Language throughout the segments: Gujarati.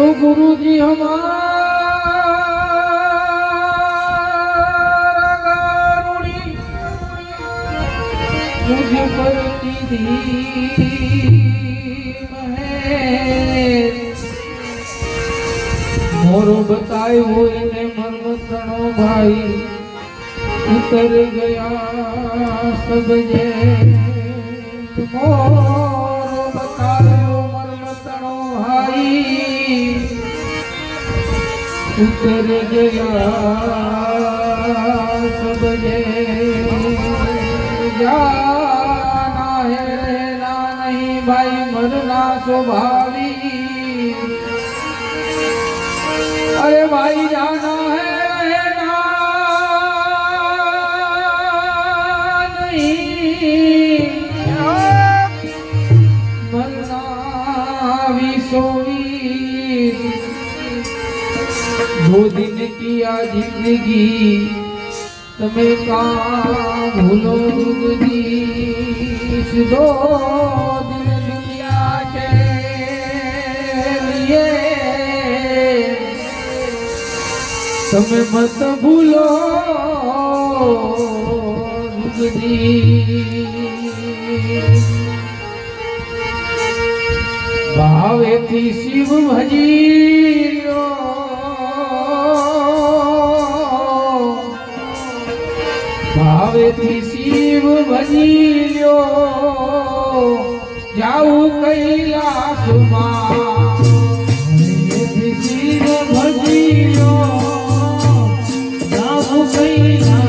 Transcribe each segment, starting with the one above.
तो गुरुजी हमारा गारुड़ी मुझ पर मोरो बताए वो इन्हें मरमतनो भाई उतर गया सब जे मोरो बताए वो मरमतनो भाई उतर गया सब जे जाना है रहना नहीं भाई मरना स्वाभाविक अरे भाई जाना है रहना नहीं मरना भी सोई दो दिन किया जिंदगी तुम्हें कहाँ भूलो जगदीश दो दिन दुनिया के लिए तुम्हें मत भूलो जगदीश भावे थी शिव भजियो भावे थी शिव भजियो जाऊ कैलाश मां शिव भजियो जाऊ कैलाश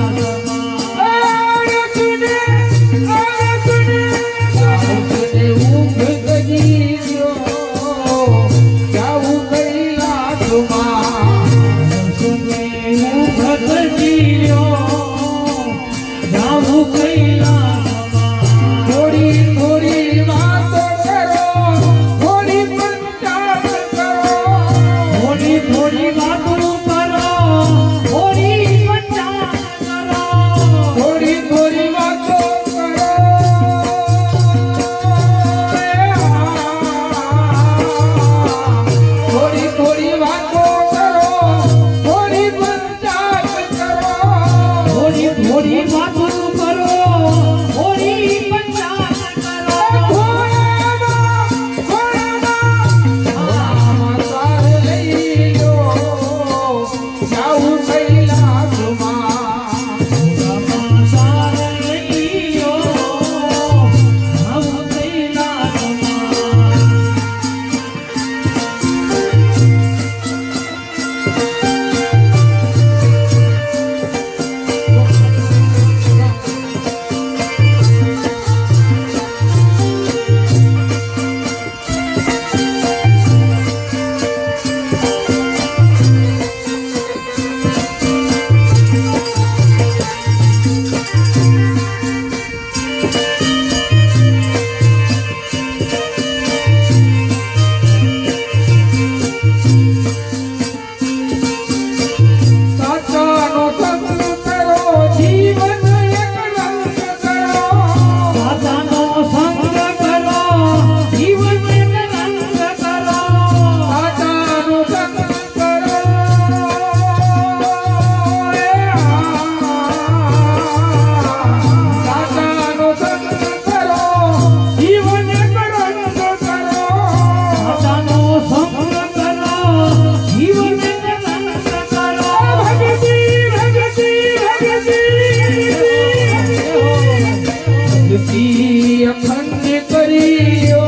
अखंड करियो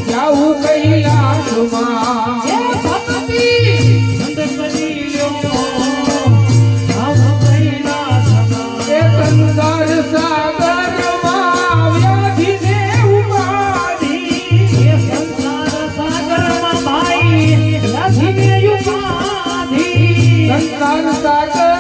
जाऊ कैलाश मां भक्ति बंद करियो जाऊ कैलाश मां संसार सागर मां व्याधि ने उपाधि संसार सागर मां भाई व्याधि ने उपाधि संसार सागर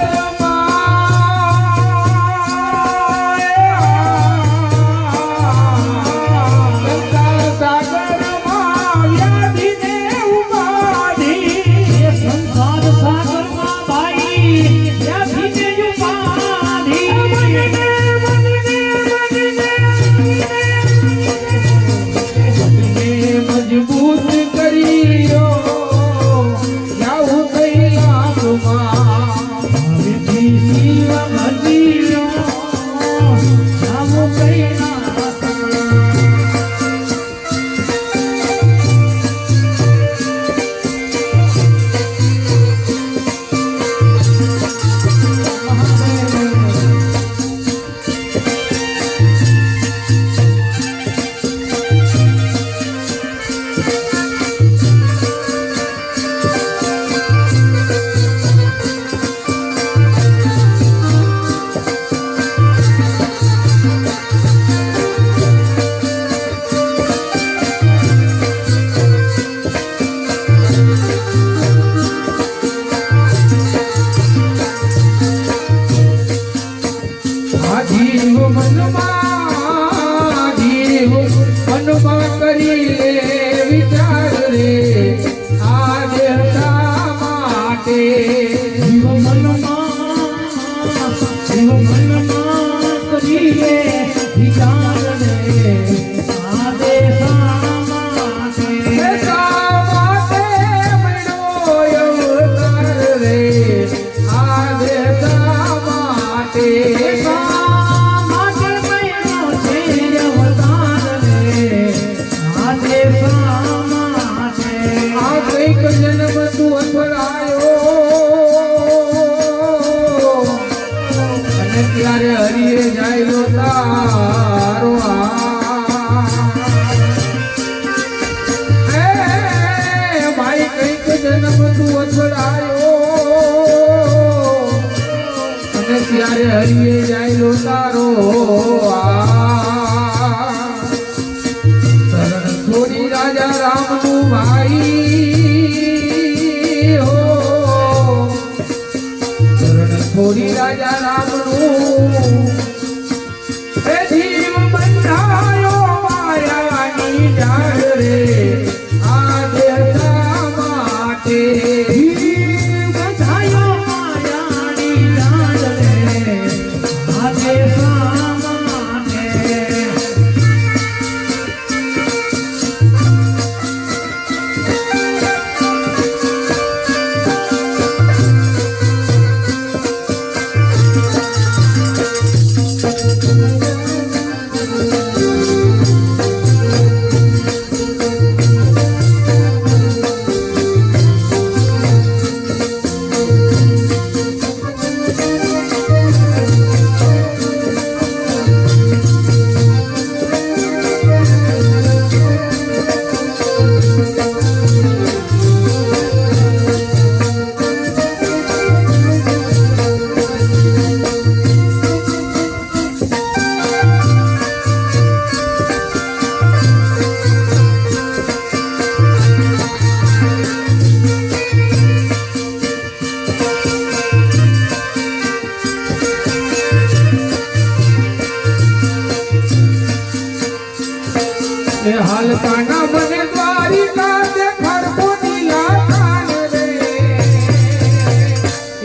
मजबूत करियो વિચાર રે આ દેવતા માટે જીવ મનમાં કરીએ વિચાર રે આ દેશા માટે દેશા માટે મળ્યો અવતાર રે આ દેશા માટે આ કઈક જન્મ તું અથડાયો અને ત્યારે હરિએ જાય તારો ભાઈ કઈક જન્મ તું અથડાયો અને ત્યારે હરિએ જાય તારો શરણ છોડી રાજા રામનું ભાઈ હો શરણ છોડી રાજા રામનું એ જીવ બંધાયો માયાની જાળ રે આ દેવતા માટે બધાયો માયાની જાળ રે આ દેશા માટે એ હાલતાના મને દ્વારિકા દેખાડતો નીલા કાન રે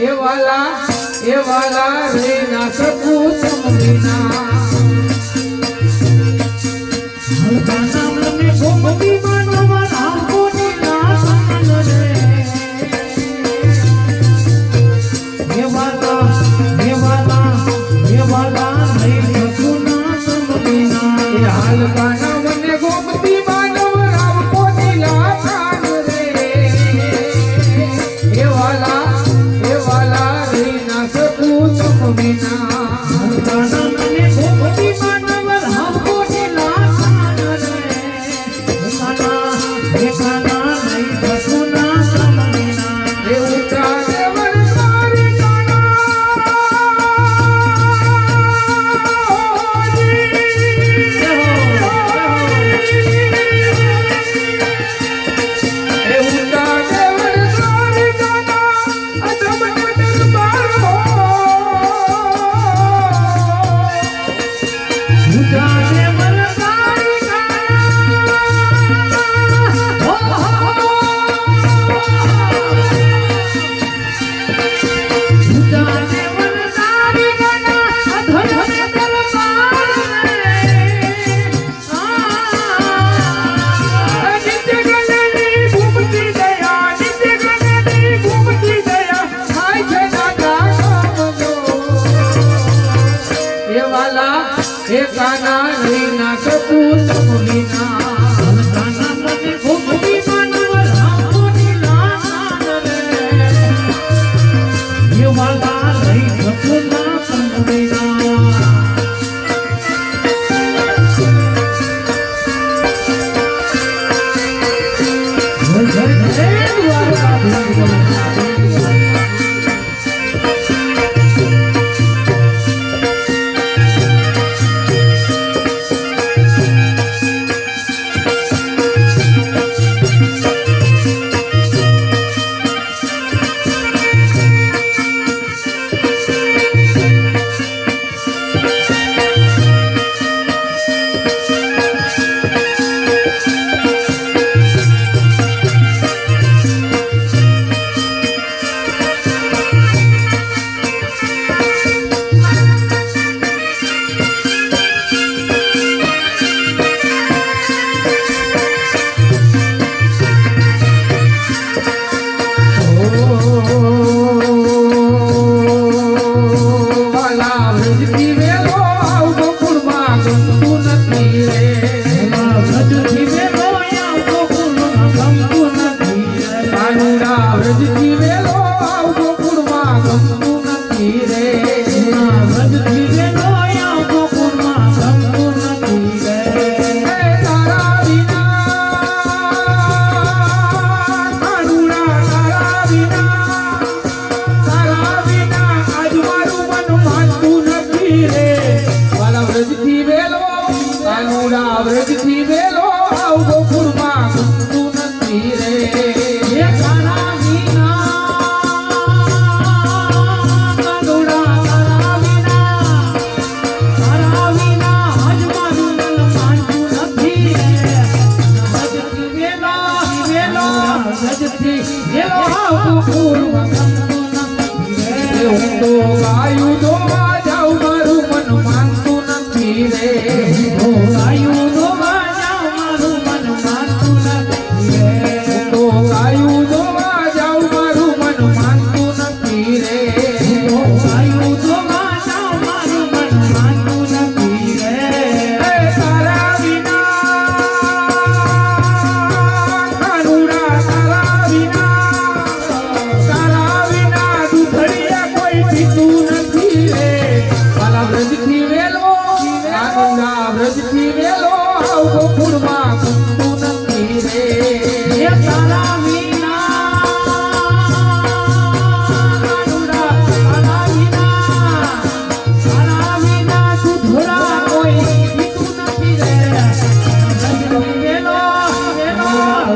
એ વાલા રે ના શકું સમવિના મને ગોમતી માનવા રાખો નીલા રે દેવાલા નહીં સકુના સમવિના એ હાલતાના મને ગોમતી માનવ રાખો નીલા કાન રે એ વાલા રે ના શકું સમવિના મને ગોમતી માનવ રાખો નીલા રે કાના નહીં સકુના સમવિના એ ઉઠા દેવર તારી એ કાના નહીં ના શકું સમવિના કાના મને ગોમતી માનવ રાખો નીલા રે દેવાલા નહીં સકુના સમવિના ગમતું નથી રે. એ તારા વિના કાનુડા તારા વિના આજ મારું મન માનતું નથી રે. રજથી વેલો રજથી વેલો પૂર્વ ગમતું નથી એ રે. હું તો ગાયું દોવા જાઉં મારું મન માનતું નથી રે. ઓ ગાયું દોવા જાઉં મારું મન માનતું નથી રે. હું તો ગાયું દોવા જાઉં મારું મન માનતું નથી રે. ઓ ગાયું દોવા જાઉં મારું મન માનતું નથી રે. એ તારા વિના કાનુડા તારા વિના દુધડિયા કોઈ પીતું નથી રે. વાલા વ્રજથી વેલો કાનુડા વ્રજથી વેલો આવ ગોકુળમાં ગમતું નથી રે. એ તારા વિના કાનુડા તારા વિના દૂધોડા કોઈ પીતું નથી રે. રજથી વેલો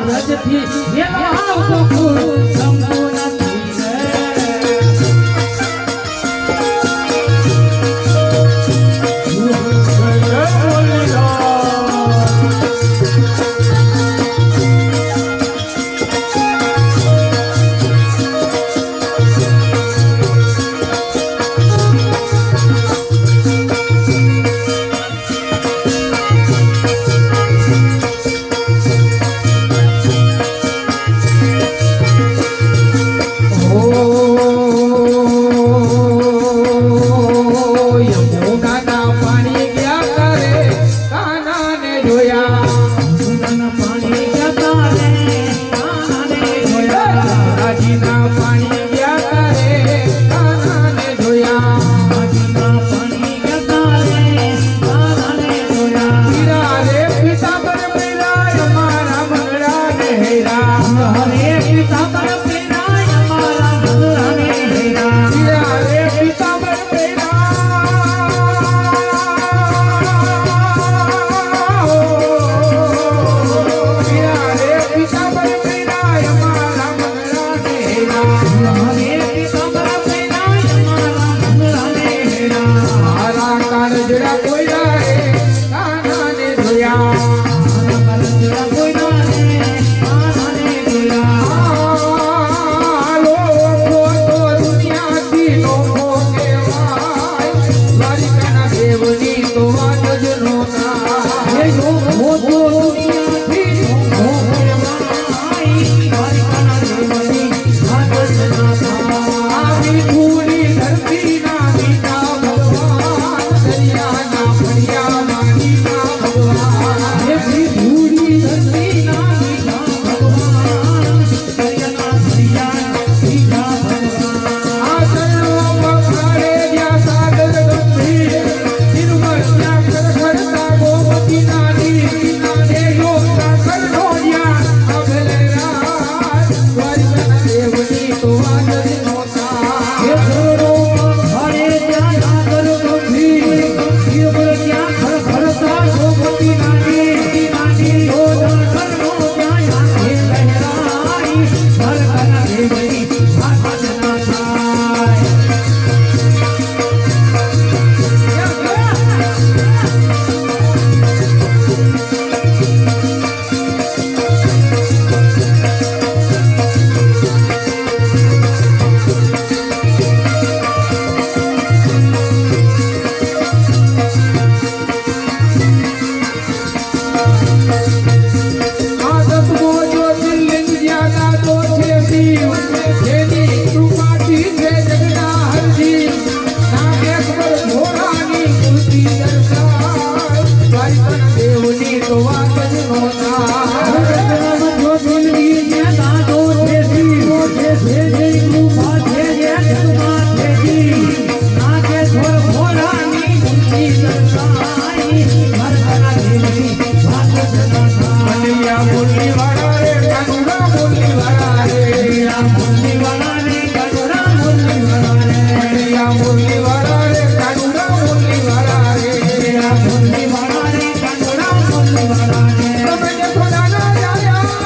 રજથી વેલો આવતો ફૂલ ગમતું નથી રે. યમુનાના પાણી ગયા કરે કાનાને જોયા. યમુનાના પાણી જતા રે કાનાને જોયા. રાજીના પાણી ગયા કરે કાનાને જોયા. નદીના પાણી જતા રે કાનાને જોયા. પીરા રે પીતાંબર પીરાય મારા મંગળાને હેરા. હરે પિતા પેરાય મારા મંગળાને હેરા. પીરા રે પીતાંબર પીરા રે પીતાંબર પીરાય મારા મંગળાને હેરા. હરે પિતા પેરાય મારા મંગળાને હેરા. મારા કાળજડા કોયડા રે કાનાને જોયા. મારા કાળજડા કોયડા રે કાનાને જોયા. લોકો તો દુનિયાથી લોકો કહેવાય. દ્વારિકાના દેવની તો વાત જ નો થાય. એ લોકો તો દુનિયાથી લોકો કહેવાય. દ્વારિકાના દેવની વાત જ ના થાય. આવી ધૂળી ધરતીના મીઠા ભગવાન. દરિયાના ફળિયામાં મીઠા ભગવાન. એવી ધૂળી ધરતીના મીઠા ભગવાન. દરિયાના દરિયા મીઠા ભગવાન. આ ચરણોમાં ખાડે જ્યાં સાગર ગંભીર. નિર્મળ ત્યાં ખડખડતા ગોમતી નાની. એ યોગતા કરનો જ્યાં અભલે રાત. દ્વારિકાના દેવની તો વાત જ નો એ થાય. ચરણોમાં ખાડે ત્યાં સાગર ગંભીર. નિર્મળ ત્યાં ખડખડતા ગોમતી નાની. યોગતા કરનો ત્યાં આંખે લહેરાઈ. દ્વારકાના દેવની વાત જ ના થાય. આ તત્વો જ્યોતિર્લિંગ જ્યાં ગાતો છે શિવ. જેની કૃપાથી છે જગના હરજી. નાગેશ્વર ભોળાની મૂર્તિ દર્શાય. દ્વારિકાના દેવની તો વાત જ નો થાય. કનૈયા બોલી વાળા રે કાનુડા બોલી વાળા રે. કનૈયા બોલી વાળા રે કાનુડા બોલી વાળા રે. તમે જે ખોડાના જાયા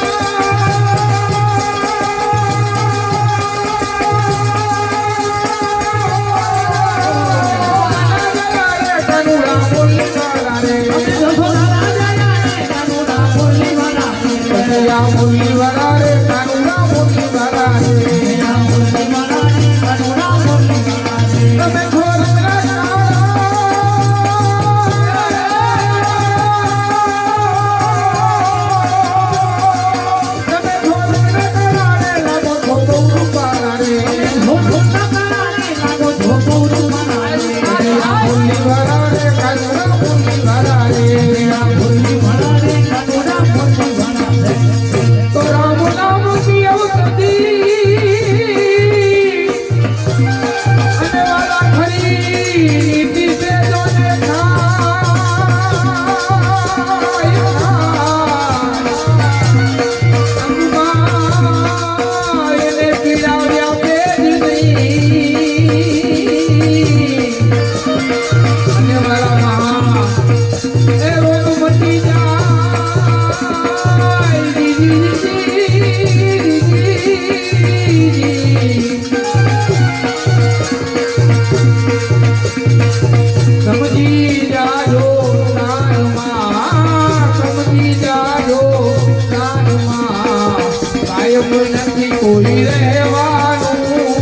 સમજી જાજો નાનમાં, સમજી જાજો નાનમાં, કાયમ નથી કોઈ રહેવાનું.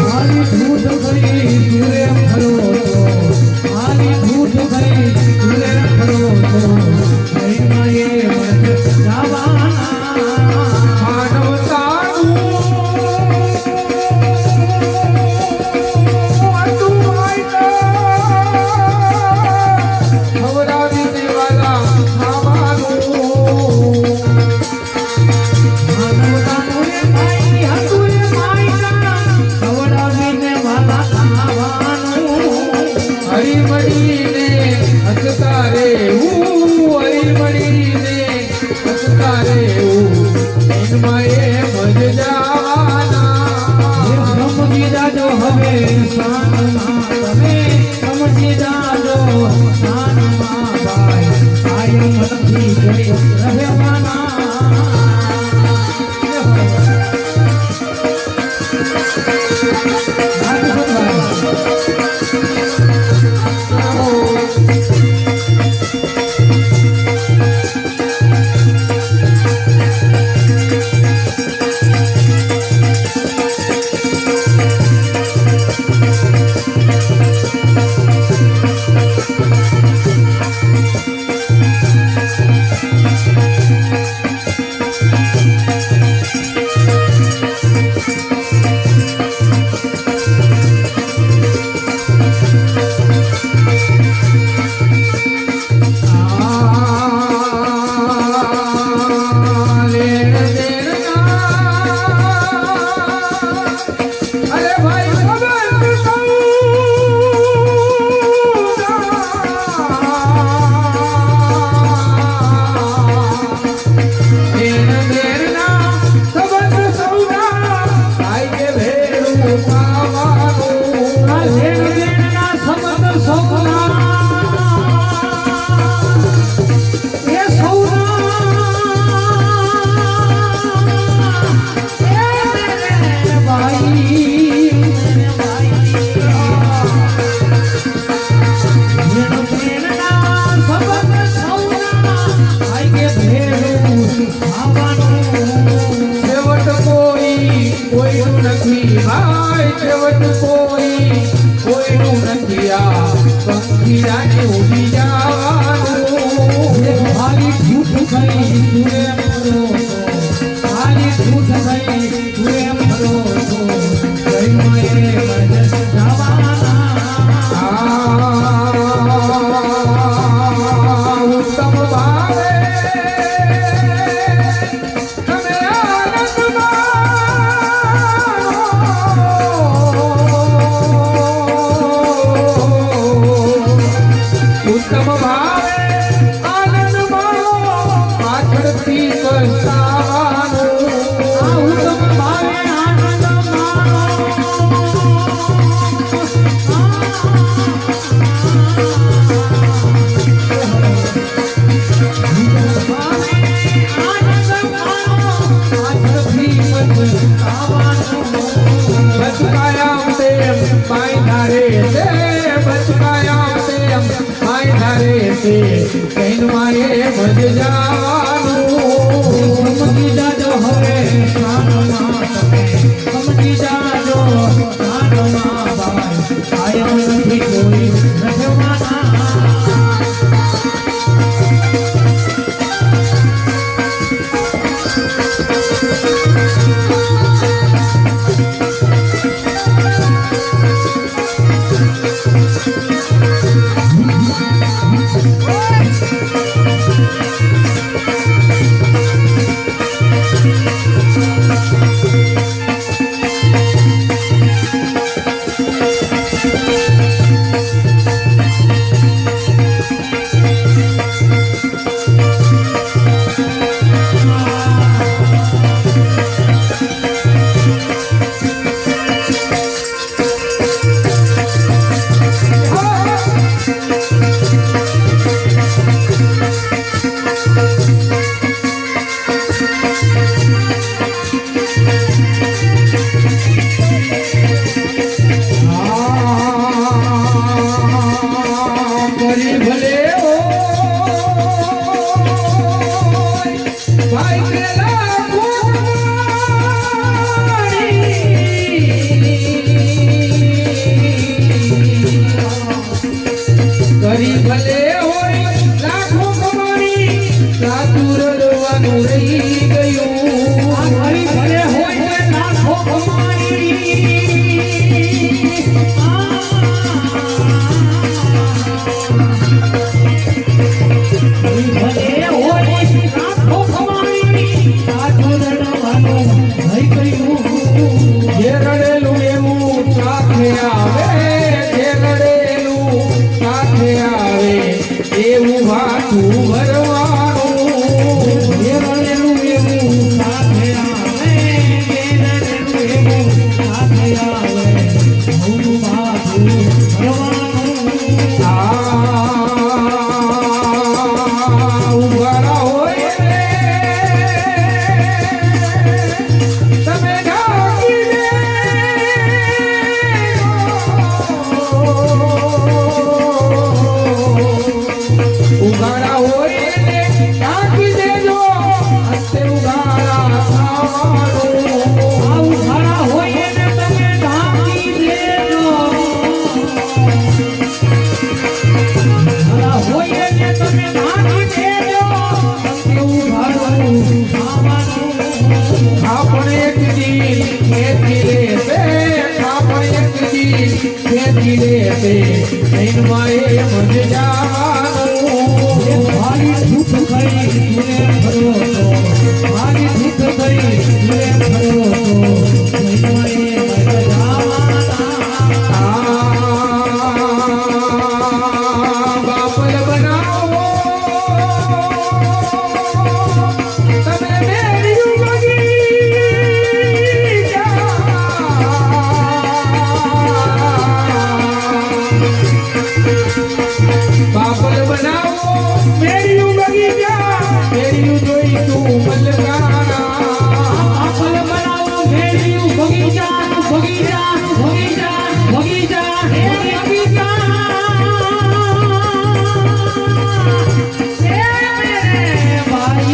મારી ધૂઠ ગઈ તુરે ફરો તો, મારી ધૂઠ ગઈ તુરે ફરો તો, જઈમાં એ મત જવાના. માનવતાનું ખવડાવી દેવાલા ખાવાનું. માનવતાનું રે ભાઈ હતું રે માયના, ખવડાવીને વાલા ખાવાનું. હરી મળીને હસતા રહેવું, હરી મળીને હસતા રહેવું, એમાં એમ જ જવાના. સમજી જાજો હવે શાનમાં તમે, સમજી જાજો શાનમાં ભાઈ, કાયમ નથી કોઈ રહેવાના. કોઈનું નથી ભાઈ, છેવટ કોઈનું નથી. આ પંખીડાને ઉડી જવાનું. ખાલી જૂઠ ગઈ તુરે ફરો તો, ખાલી જૂઠ ગઈ તુરે ફરો તો, જઈમાં એ મત જવાના. ઉત્તમ ભાવે તમે આનંદ માનો. ખેતી લેશે ખાપણ એક દી ખેતી લેશે જૈનમાં એમ જ જવાનું મારી દુઃખ થઈ તુને ફરો તો મારી દુઃખ થઈ તુને ફરો તો જૈનમાં એમ જ જવાના બાપલ બનાવો તમે મેરી બાપલ બનાવો મેરી બગીચા મેરી જોઈ તું મલકાના આપલ બનાવો મેરી બગીચા બગીચા બગીચા બગીચા હે બગીચા હે મેરે ભાઈ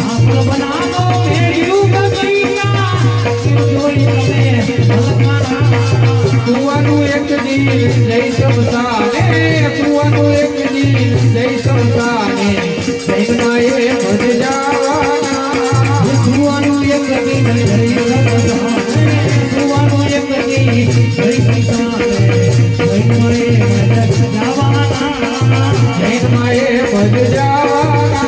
આપલ બનાવો મેરી બગીચા જોઈ તમે મલકાના કુવાનું એક દિન જય સમસાને કુવાનું એક દિન જય સમસાને જૈનમાં એ ભજ જવાના સુવાનું એક દી જય સમસાને સુવાનું એક દી જય સમસાને જૈનમાં એ ભજ જવાના જૈનમાં એ ભજ જવાના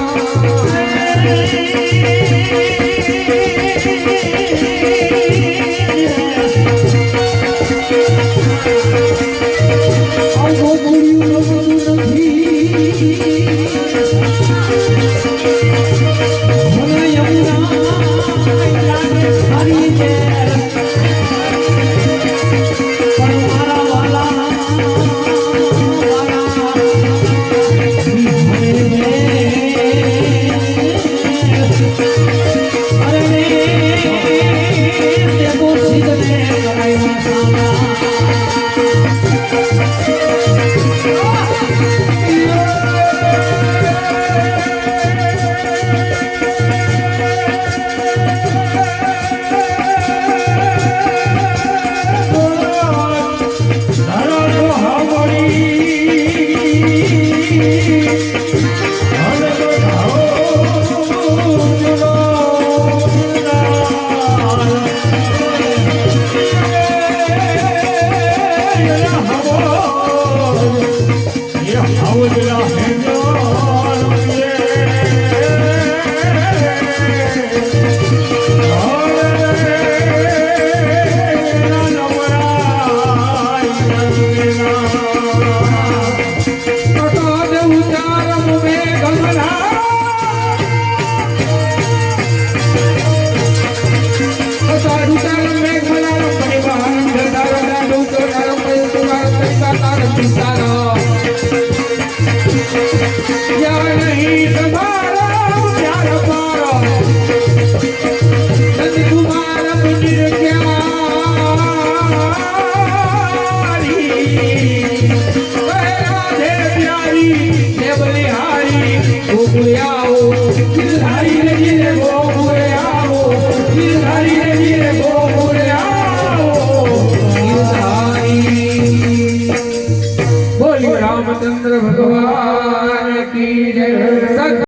આવો બોલ્યું નથી મને યમુના લાગે સારી છે પણ મારા વાલા અરે રે તે તો સીધને કરાઈ સામા તારા